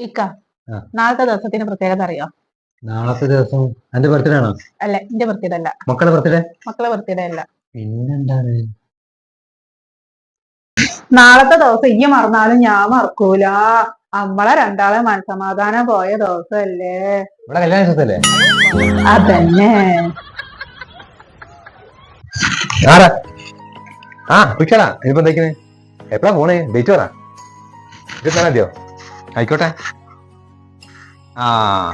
ഇക്ക ആ. നാളത്തെ ദിവസത്തിന് പ്രത്യേകത അറിയോ? നാളത്തെ ദിവസം എന്റെ ബർത്ത്ഡേ ആണോ? അല്ല, എന്റെ ബർത്ത്ഡേ അല്ല, മക്കളുടെ ബർത്ത്ഡേ? മക്കളെ ബർത്ത്ഡേ അല്ല. പിന്നെന്താണ്? നാളത്തെ ദിവസം ഇയ്യ് മറന്നാലും ഞാൻ മറക്കൂല. നമ്മളെ രണ്ടാളെ മനസമാധാനം പോയ ദിവസല്ലേ? ഇവിടെ കല്യാണ ദിവസല്ലേ? അതന്നെ. ആരാ? ആ വിളിച്ചാടാ. ഇനിയിപ്പോ എന്താ എപ്പഴാ പോണേ? ഡേറ്റ് പറ. 24 തീയതിയോ? ആയിക്കോട്ടെ. ആ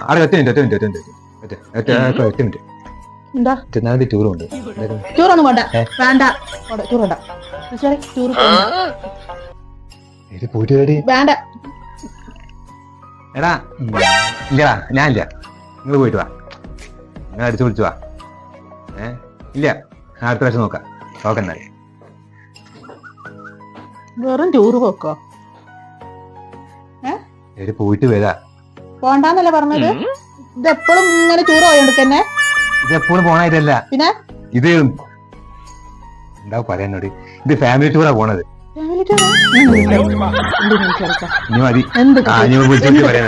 അവിടെ 8 മിനിറ്റ്. എന്താ 24 തീയതി ടൂറുണ്ട്. ടൂറൊന്നും വേണ്ട, വേണ്ട ടൂർ വേണ്ട. ടൂർ പോയിട്ട് ready? വേണ്ട. എടാ ഇല്ലടാ, ഞാനില്ല. നിങ്ങൾ പോയിട്ട് വാ, നിങ്ങൾ അടിച്ചു വിളിച്ചു വാ. ഇല്ല, അടുത്ത പ്രാവശ്യം നോക്കാം. നോക്കെന്നാല് വെറും ടൂറ് പോക്കോ? പോയിട്ട് വരാ. പോണ്ടാന്നല്ലേ പറഞ്ഞത്? ഇത് എപ്പോഴും ഇങ്ങനെ ടൂർ പോയോണ്ടിക്കന്നെ? ഇത് എപ്പോഴും പോണായിട്ടല്ല, പിന്നെ ഇത് എന്താ പറയാനോട്, ഇത് ഫാമിലി ടൂറാ പോണത്. ഫാമിലി ടൂറാ? ഇനി മതി. എന്തൊക്കെ ആ ഇനി വിളിച്ചു പറയാൻ.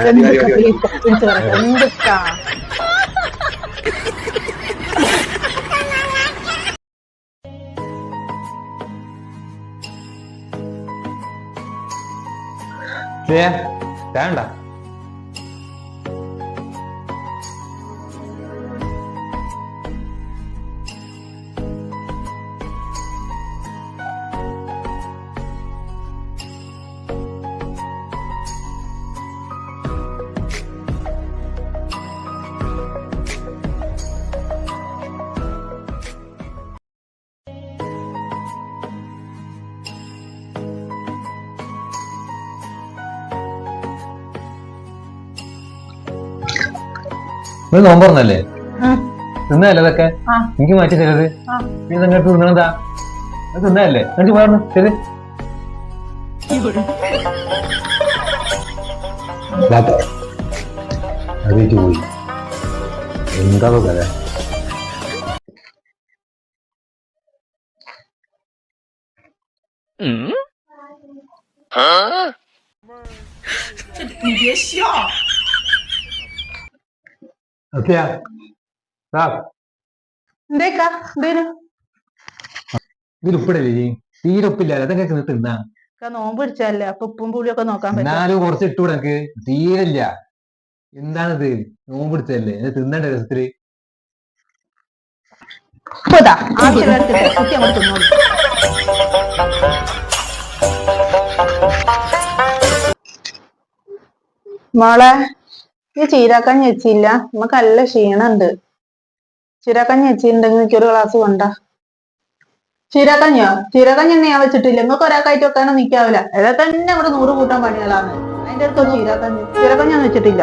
വേണ്ട. നിങ്ങൾ നോമ്പറന്നല്ലേ? തിന്നല്ലേ ഇതൊക്കെ? എനിക്ക് മാറ്റി തരത്. നീ നിങ്ങൾക്ക് തിന്നണെന്താ? തിന്നല്ലേ? എനിക്ക് പോയിരുന്നു. ശരി, അറിയിച്ചു പോയി. എന്താ കഥ? ഇതിൽ ഉപ്പിടല്ലേ? തീരെ ഉപ്പില്ല. അതൊക്കെ തിന്നാ നോമ്പ് പിടിച്ചല്ലേ, അപ്പൊ ഉപ്പും പുളിയൊക്കെ നോക്കാൻ പറ്റും. എന്നാലും കുറച്ച് ഇട്ടുകൂടെ എനിക്ക്? തീരില്ല. എന്താണിത്? നോമ്പ് പിടിച്ചല്ലേ, തിന്നണ്ട രസത്തില്. മോളെ, ഈ ചീരാക്കഞ്ഞി വെച്ചില്ല? നമുക്ക് നല്ല ക്ഷീണുണ്ട്. ചീരാക്കഞ്ഞി വെച്ചിട്ടുണ്ടെങ്കിൽ എനിക്കൊരു ഗ്ലാസ് കൊണ്ട. ചീരാക്കഞ്ഞിയോ? ചീരാക്കഞ്ഞി തന്നെ ഞാൻ വെച്ചിട്ടില്ല. നിങ്ങൾക്ക് ഒരാൾക്കായിട്ട് വെക്കാനോ നിൽക്കാവില്ല. ഏതാ തന്നെ ഇവിടെ 100 കൂട്ടാൻ പണികളാണ്. അതിന്റെ അടുത്ത് ചീരാക്കഞ്ഞി ഒന്നും വെച്ചിട്ടില്ല.